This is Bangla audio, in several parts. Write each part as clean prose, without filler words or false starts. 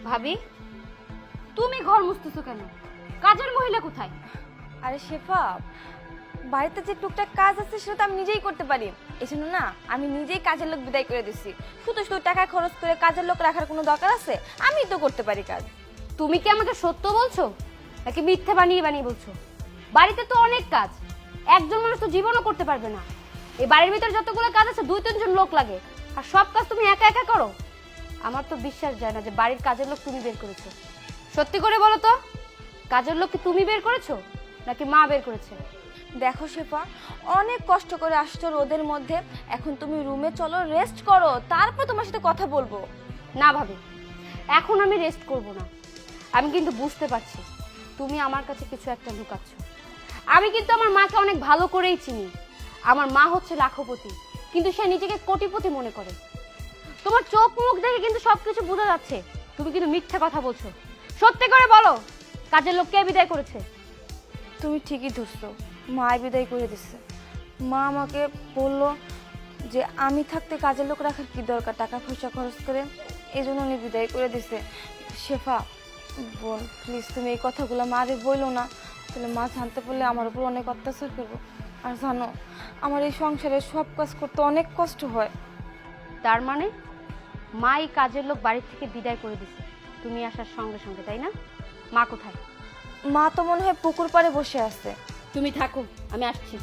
ভাবি, তুমি ঘর মুছতেছো কেন? কাজের মহিলা কোথায়? আরে শেফা, বাড়িতে যে টুকটাক কাজ আছে সেটা তো আমি নিজেই করতে পারি। এজন্য না আমি নিজেই কাজের লোক বিদায় করে দিচ্ছি। শুধু শুধু টাকা খরচ করে কাজের লোক রাখার কোনো দরকার আছে? আমি তো করতে পারি কাজ। তুমি কি আমাকে সত্য বলছো নাকি মিথ্যে বানিয়ে বানিয়ে বলছো? বাড়িতে তো অনেক কাজ, একজন মানুষ তো জীবনও করতে পারবে না। এই বাড়ির ভিতর যতগুলো কাজ আছে 2-3 জন লোক লাগে, আর সব কাজ তুমি একা একা করো। আমার তো বিশ্বাস যায় না যে বাড়ির কাজের লোক তুমি বের করেছো। সত্যি করে বলো তো, কাজের লোক কি তুমি বের করেছো নাকি মা বের করেছে? দেখো শেফা, অনেক কষ্ট করে আসছো রোদের মধ্যে, এখন তুমি রুমে চলো, রেস্ট করো, তারপর তোমার সাথে কথা বলবো। না ভাবি, এখন আমি রেস্ট করব না। আমি কিন্তু বুঝতে পারছি তুমি আমার কাছে কিছু একটা লুকাচ্ছ। আমি কিন্তু আমার মাকে অনেক ভালো করেই চিনি। আমার মা হচ্ছে লাখপতি, কিন্তু সে নিজেকে কোটিপতি মনে করে। তোমার চোখ মুখ দেখে কিন্তু সবকিছু বোঝা যাচ্ছে তুমি কিন্তু মিথ্যা কথা বলছো। সত্যি করে বলো, কাজের লোক কে বিদায় করেছে? তুমি ঠিকই ধরছো, মা বিদায় করে দিচ্ছে। মা আমাকে বললো যে আমি থাকতে কাজের লোক রাখার কি দরকার, টাকা পয়সা খরচ করে, এই জন্য উনি বিদায় করে দিছে। শেফা বোন, প্লিজ তুমি এই কথাগুলো মারে বইলো না, তাহলে মা জানতে পারলে আমার উপর অনেক অত্যাচার করবো। আর জানো, আমার এই সংসারে সব কাজ করতে অনেক কষ্ট হয়। তার মানে মা এই কাজের লোক বাড়ি থেকে বিদায় করে দিছে তুমি আসার সঙ্গে সঙ্গে, তাই না? মা কোথায়? মা তো মনে হয় পুকুর পাড়ে বসে আছে। তুমি থাকো, আমি আসছি।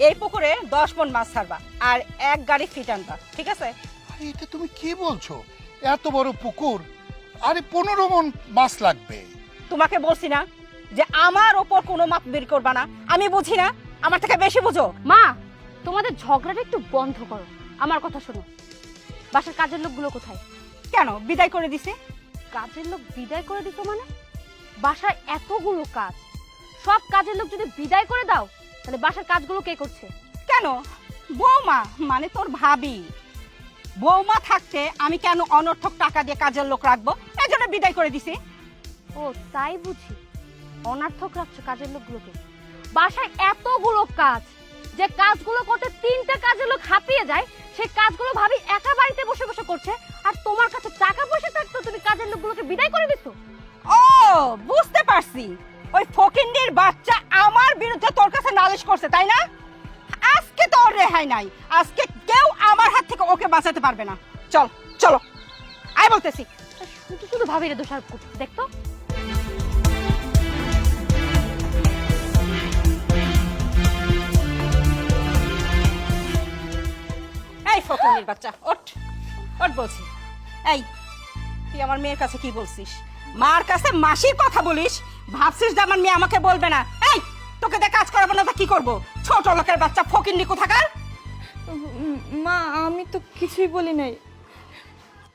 এই পুকুরে 10 মণ মাছ ছাড়বা আর 1 গাড়ি ফিট আনবা, ঠিক আছে? আরে এটা তুমি কি বলছো? এত বড় পুকুর, আরে 15 মণ মাছ লাগবে। তোমাকে বলছি না যে আমার ওপর কোনো মাপ বের করবা না? আমি বুঝি না, আমার থেকে বেশি বুঝো। মা, তোমাদের ঝগড়াটা একটু বন্ধ করো, আমার কথা শোনো। বাসার কাজের লোকগুলো কোথায়? কেন বিদায় করে দিছে? কাজের লোক বিদায় করে দিত মানে? বাসায় এতগুলো কাজ, সব কাজের লোক যদি বিদায় করে দাও তাহলে বাসার কাজগুলো কে করছে? কেন? বৌমা মানে তোর ভাবি। বৌমা থাকতে আমি কেন অনর্থক টাকা দিয়ে কাজের লোক রাখবো? এজন্য বিদায় করে দিছি। ও তাই বুঝি, অনার্থক রাখছো কাজের লোকগুলোকে। বাসায় এতগুলো কাজ, যে কাজগুলো করতে 3টে কাজের লোক হাঁপিয়ে যায়, সেই কাজগুলো ভাবি একা বাড়িতে বসে বসে করছে, আর তোমার কাছে টাকা পয়সা থাকতো তুমি কাজের লোকগুলোকে বিদায় করে দিছো। ও বুঝতে পারছি, ওই ফকিন্নির বাচ্চা আমার বিরুদ্ধে তোর কাছে নালিশ করছে, তাই না? আজকে তোর রেহাই নাই, আজকে কেউ আমার হাত থেকে ওকে বাঁচাতে পারবে না। চল চলো, আয় বলতেছি। শুধু শুধু ভাবিরে দোষারোপ করছে, দেখতো। এই ফকিন্নির বাচ্চা, ওঠ ওঠ বলছি। এই তুই আমার মেয়ের কাছে কি বলছিস? মার কাছে মাসির কথা বলিস, ভাবছিস যে আমার মেয়ে আমাকে বলবে না? এই তোকে দিয়ে কাজ করাবো না তো কি করবো? ছোট লোকের বাচ্চা ফকিন্নি কোথাকার। মা আমি তো কিছুই বলি নাই।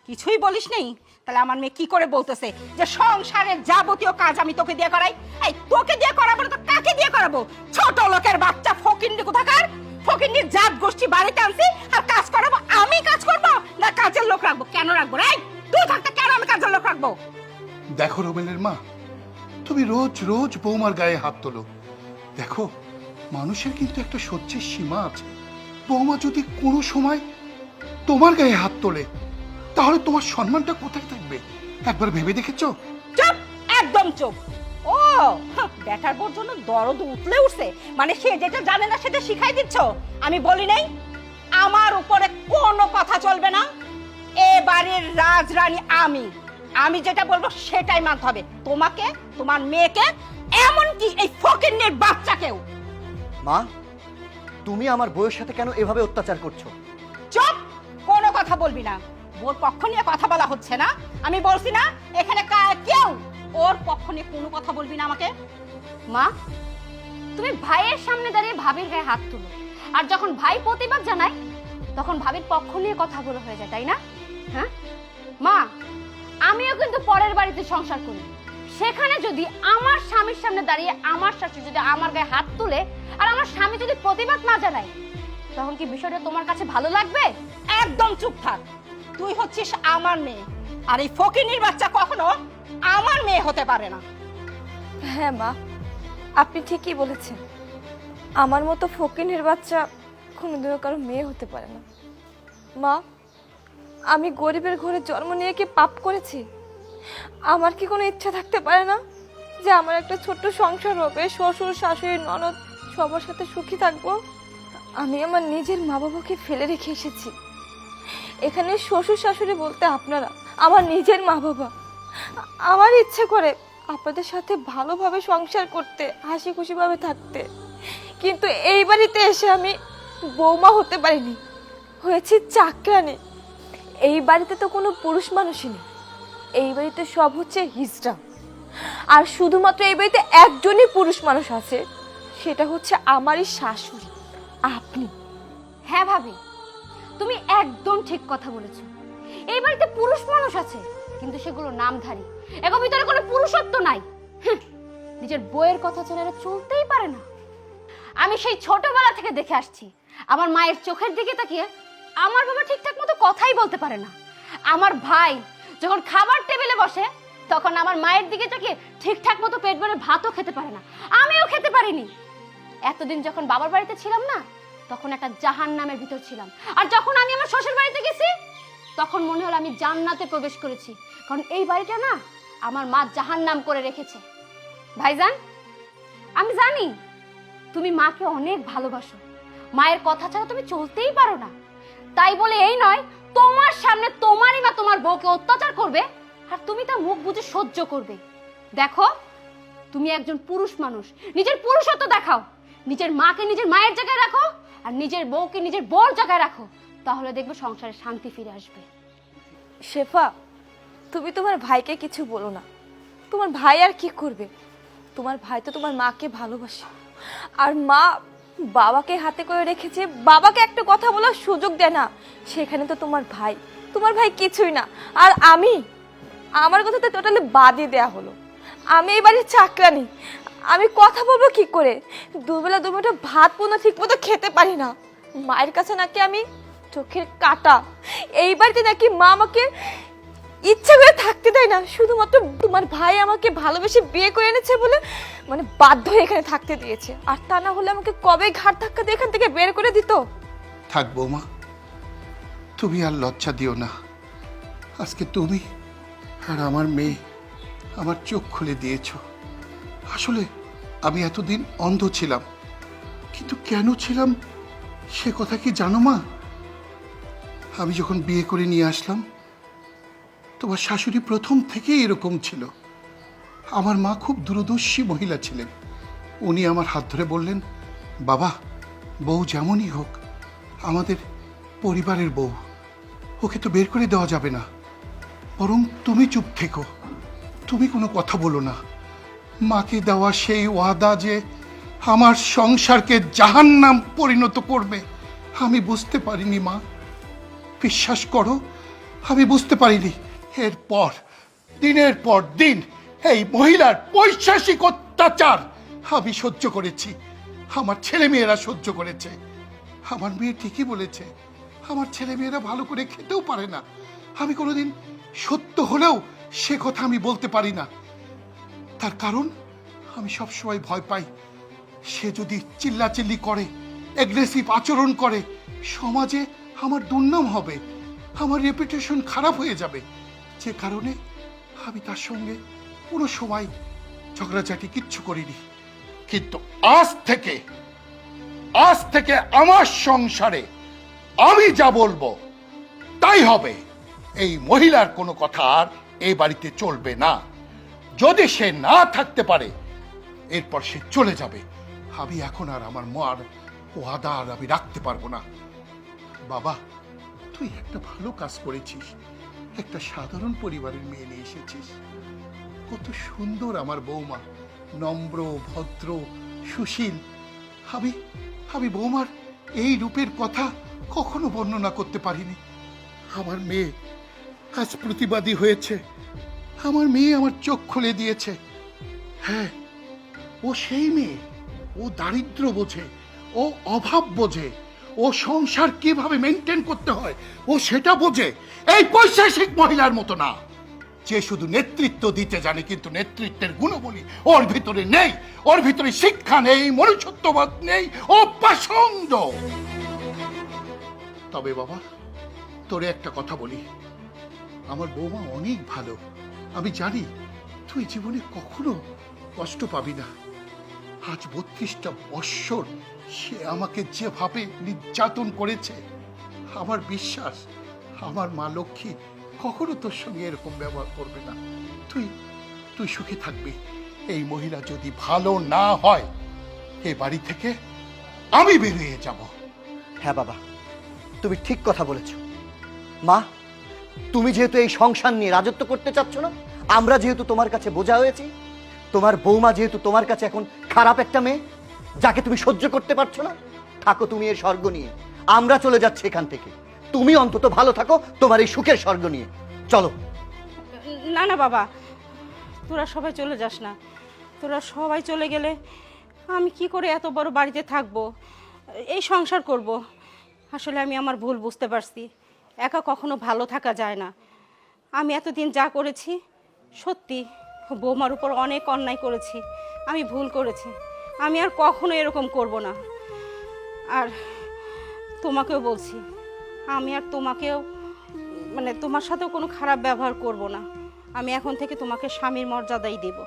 কিছুই বলিস নেই? তাহলে আমার মেয়ে কি করে বলতেছে যে সংসারের যাবতীয় কাজ আমি তোকে দিয়ে করাই? এই তোকে দিয়ে করাবো না তো কাকে দিয়ে করাবো? ছোট লোকের বাচ্চা ফকিন্নি কোথাকার। ফকিন্নির জাত গোষ্ঠী বাড়িতে আনছি আর কাজ করাবো? আমি কাজ করবো না কাজের লোক রাখবো? কেন রাখবো রে? তুই থাকতে কেন আমি কাজের লোক রাখবো? দেখো রোমেলের মা, তুমি রোজ রোজ বৌমার গায়ে হাত তোলো। দেখো, মানুষের কিন্তু একটা সহ্যের সীমা আছে। বৌমা যদি কোনো সময় তোমার গায়ে হাত তোলে, তাহলে তোমার সম্মানটা কোথায় থাকবে? একবার ভেবে দেখেছো? চুপ, একদম চুপ। ও বেটার বোর জন্য দরদ উঠলে উঠছে, মানে সে যেটা জানে না সেটা শিখাই দিচ্ছ? আমি বলি নাই আমার উপরে কোনো কথা চলবে না? এ বাড়ির রাজরানী আমি, আমি যেটা বলবো সেটাই মানতে হবে তোমাকে, তোমার মেয়েকে, এমনকি এই ফকিন্নির বাচ্চাকেও। মা, তুমি আমার বউয়ের সাথে কেন এভাবে অত্যাচার করছো? চুপ, কোনো কথা বলবি না। ওর পক্ষ নিয়ে কথা বলা হচ্ছে না? আমি বলছি না এখানে কেউ ওর পক্ষ নিয়ে কোনো কথা বলবি না আমাকে। মা, তুমি ভাইয়ের সামনে দাঁড়িয়ে ভাবির গায়ে হাত তুলো, আর যখন ভাই প্রতিবাদ জানায় তখন ভাবির পক্ষ নিয়ে কথা বলা হয়ে যায়, তাই না? হ্যাঁ মা, আমিও কিন্তু পরের বাড়িতে সংসার করি, সেখানে যদি আমার স্বামীর সামনে দাঁড়িয়ে আমার শাশুড়ি যদি আমার গায়ে হাত তুলে আর আমার স্বামী যদি প্রতিবাদ না জানায়, তখন কি বিষয়টা তোমার কাছে ভালো লাগবে? একদম চুপ থাক। তুই হচ্ছিস আমার মেয়ে, আর এই ফকিন্নির বাচ্চা কখনো আমার মেয়ে হতে পারে না। হ্যাঁ মা, আপনি ঠিকই বলেছেন, আমার মতো ফকিনের বাচ্চা কোনোদিনও কারো মেয়ে হতে পারে না। মা, আমি গরিবের ঘরে জন্ম নিয়ে কি পাপ করেছি? আমার কি কোনো ইচ্ছা থাকতে পারে না যে আমার একটা ছোট্ট সংসার হবে, শ্বশুর শাশুড়ি ননদ সবার সাথে সুখী থাকবো? আমি আমার নিজের মা বাবাকে ফেলে রেখে এসেছি। এখানে শ্বশুর শাশুড়ি বলতে আপনারা আমার নিজের মা বাবা। আমার ইচ্ছে করে আপনাদের সাথে ভালোভাবে সংসার করতে, হাসি খুশিভাবে থাকতে, কিন্তু এই বাড়িতে এসে আমি বৌমা হতে পারিনি, হয়েছি চাকরানি। এই বাড়িতে তো কোনো পুরুষ মানুষই নেই, এই বাড়িতে সব হচ্ছে হিজড়া। আর শুধুমাত্র এই বাড়িতে একজনই পুরুষ মানুষ আছে, সেটা হচ্ছে আমারই শাশুড়ি, আপনি। হ্যাঁ ভাবি, তুমি একদম ঠিক কথা বলেছো। এই বাড়িতে পুরুষ মানুষ আছে, কিন্তু সেগুলো নামধারী, এর ভিতরে কোনো পুরুষত্ব নাই। নিজের বইয়ের কথা ছেড়ে চলতেই পারে না। আমি সেই ছোটবেলা থেকে দেখে আসছি, আমার মায়ের চোখের দিকে তাকিয়ে আমার বাবা ঠিকঠাক মতো কথাই বলতে পারে না। আমার ভাই যখন খাবার টেবিলে বসে, তখন আমার মায়ের দিকে তাকিয়ে ঠিকঠাক মতো পেট ভরে ভাতও খেতে পারে না, আমিও খেতে পারিনি। এতদিন যখন বাবার বাড়িতে ছিলাম না, তখন একটা জাহান্নামের ভিতর ছিলাম। আর যখন আমি আমার শ্বশুর বাড়িতে গেছি, তখন মনে হলো আমি জান্নাতে প্রবেশ করেছি। কারণ এই বাড়িটা না আমার মা জাহান্নাম করে রেখেছে। ভাইজান, আমি জানি তুমি মাকে অনেক ভালোবাসো, মায়ের কথা ছাড়া তুমি চলতেই পারো না। তাই বলে এই নয় তোমার সামনে তোমারই মা তোমার বউকে অত্যাচার করবে আর তুমি তা মুখ বুজে সহ্য করবে। দেখো, তুমি একজন পুরুষ মানুষ, নিজের পুরুষত্ব দেখাও। নিজের মাকে নিজের মায়ের জায়গায় রাখো, আর নিজের বউকে নিজের বউর জায়গায় রাখো, তাহলে দেখবে সংসারে শান্তি ফিরে আসবে। শেফা, তুমি তোমার ভাইকে কিছু বলো না। তোমার ভাই আর কি করবে? তোমার ভাই তো তোমার মাকে ভালোবাসে, আর মা বাবাকে হাতে করে রেখেছে, বাবাকে একটা কথা বলার সুযোগ দেয় না। সেখানে তো তোমার ভাই কিছুই না। আর আমার কথা তো টোটালি বাদই দেয়া হলো। আমি এই বাড়ির চাকরানি, আমি কথা বলবো কি করে? দুবেলা দুবেলা ভাত পুনো ঠিক মতো খেতে পারি না। মায়ের কাছে নাকি আমি চোখের কাটা। এই বাড়িতে নাকি মা আমাকে ইচ্ছা করে থাকতে দেয় না, শুধুমাত্র তোমার ভাই আমাকে ভালোবেসে বিয়ে করে এনেছে বলে মানে বাধ্য হয়ে এখানে থাকতে দিয়েছে। আর তা না হলে আমাকে কবে ঘাট ধাক্কা দিয়ে এখান থেকে বের করে দিত। থাক বৌমা, তুমি আর লজ্জা দিও না। আজকে তুমি আর আমার মেয়ে আমার চোখ খুলে দিয়েছ। আসলে আমি এতদিন অন্ধ ছিলাম, কিন্তু কেন ছিলাম সে কথা কি জানো মা? আমি যখন বিয়ে করে নিয়ে আসলাম, তোমার শাশুড়ি প্রথম থেকেই এরকম ছিল। আমার মা খুব দূরদর্শী মহিলা ছিলেন। উনি আমার হাত ধরে বললেন, বাবা, বউ যেমনই হোক আমাদের পরিবারের বউ, ওকে তো বের করে দেওয়া যাবে না, বরং তুমি চুপ থেকো, তুমি কোনো কথা বলো না। মাকে দেওয়া সেই ওয়াদা যে আমার সংসারকে জাহান্নাম পরিণত করবে, আমি বুঝতে পারিনি মা, বিশ্বাস করো, আমি বুঝতে পারিনি। এরপর দিনের পর দিন এই মহিলার পৈশাচিক অত্যাচার আমি সহ্য করেছি, আমার ছেলেমেয়েরা সহ্য করেছে। আমার মেয়ে ঠিকই বলেছে, আমার ছেলেমেয়েরা ভালো করে খেতেও পারে না। আমি কোনোদিন সত্য হলেও সে কথা আমি বলতে পারি না। তার কারণ আমি সবসময় ভয় পাই, সে যদি চিল্লাচিল্লি করে, অ্যাগ্রেসিভ আচরণ করে, সমাজে আমার দুর্নাম হবে, আমার রেপুটেশন খারাপ হয়ে যাবে। যে কারণে আমি তার সঙ্গে কোনো সময় ঝগড়াঝাটি কিচ্ছু করিনি। কিন্তু আজ থেকে আমার সংসারে আমি যা বলবো তাই হবে। এই মহিলার কোনো কথা আর এই বাড়িতে চলবে না। যদি সে না থাকতে পারে, এরপর সে চলে যাবে। আমি এখন আর আমার মার ওয়াদা আর আমি রাখতে পারবো না। বাবা, তুই একটা ভালো কাজ করেছিস, একটা সাধারণ পরিবারের মেয়ে নিয়ে এসেছিস। কত সুন্দর আমার বৌমা, নম্র, ভদ্র, সুশীল। আমি বৌমার এই রূপের কথা কখনো বর্ণনা করতে পারিনি। আমার মেয়ে আজ প্রতিবাদী হয়েছে, আমার মেয়ে আমার চোখ খুলে দিয়েছে। হ্যাঁ, ও সেই মেয়ে, ও দারিদ্র বোঝে, ও অভাব বোঝে, ও সংসার কিভাবে মেনটেন করতে হয় ও সেটা বোঝে। এই পৈশাচিক মহিলার মতো না, যে শুধু নেতৃত্ব দিতে জানে কিন্তু নেতৃত্বের গুণবলী ওর ভিতরে নেই। ওর ভিতরে শিক্ষা নেই, মনুষ্যত্ববোধ নেই, ও পাষণ্ড। তবে বাবা, তোরে একটা কথা বলি, আমার বৌমা অনেক ভালো। আমি জানি তুই জীবনে কখনো কষ্ট পাবি না। আজ 32টা বৎসর সে আমাকে যেভাবে নির্যাতন করেছে, আমার বিশ্বাস আমার মা লক্ষ্মী কখনো তোর সঙ্গে এরকম ব্যবহার করবে না। তুই তুই সুখে থাকবি। এই মহিলা যদি ভালো না হয়, এ বাড়ি থেকে আমি বেরিয়ে যাব। হ্যাঁ বাবা, তুমি ঠিক কথা বলেছ। মা, তুমি যেহেতু এই সংসার নিয়ে রাজত্ব করতে চাচ্ছ না, আমরা যেহেতু তোমার কাছে বোঝা হয়েছি, তোমার বৌমা যেহেতু তোমার কাছে এখন খারাপ একটা মেয়ে যাকে তুমি সহ্য করতে পারছো না, থাকো তুমি এর স্বর্গ নিয়ে। আমরা চলে যাচ্ছি এখান থেকে। তুমি অন্তত ভালো থাকো তোমার এই সুখের স্বর্গ নিয়ে। চলো। না না বাবা, তোরা সবাই চলে যাস না। তোরা সবাই চলে গেলে আমি কি করে এত বড় বাড়িতে থাকবো, এই সংসার করব? আসলে আমি আমার ভুল বুঝতে পারছি। একা কখনো ভালো থাকা যায় না। আমি এতদিন যা করেছি, সত্যি বৌমার উপর অনেক অন্যায় করেছি, আমি ভুল করেছি। আমি আর কখনো এরকম করব না। আর তোমাকেও বলছি, আমি আর তোমাকেও মানে তোমার সাথেও কোনো খারাপ ব্যবহার করব না। আমি এখন থেকে তোমাকে স্বামীর মর্যাদাই দেব।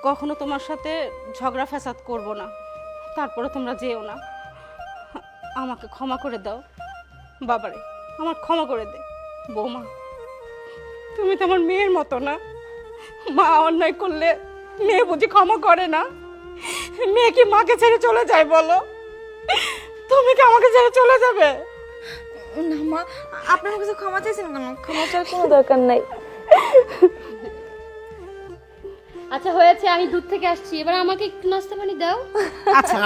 কখনো তোমার সাথে ঝগড়া ফ্যাসাদ করব না। তারপরে তোমরা যেও না। আমাকে ক্ষমা করে দাও বাবারে, আমার ক্ষমা করে দে। বৌমা, তুমি তো আমার মেয়ের মতো না। মা অন্যায় করলে মেয়ে বুঝি ক্ষমা করে না? মেয়ে কি মাকে ছেড়ে চলে যায় বলো? তুমি কি আমাকে ছেড়ে চলে যাবে? না মা, আপনার কাছে ক্ষমা চাইছেন কেন? ক্ষমা চাওয়ার কোনো দরকার নাই। আচ্ছা হয়েছে, আমি দূর থেকে আসছি, এবার আমাকে একটু নাস্তা পানি দাও। আচ্ছা।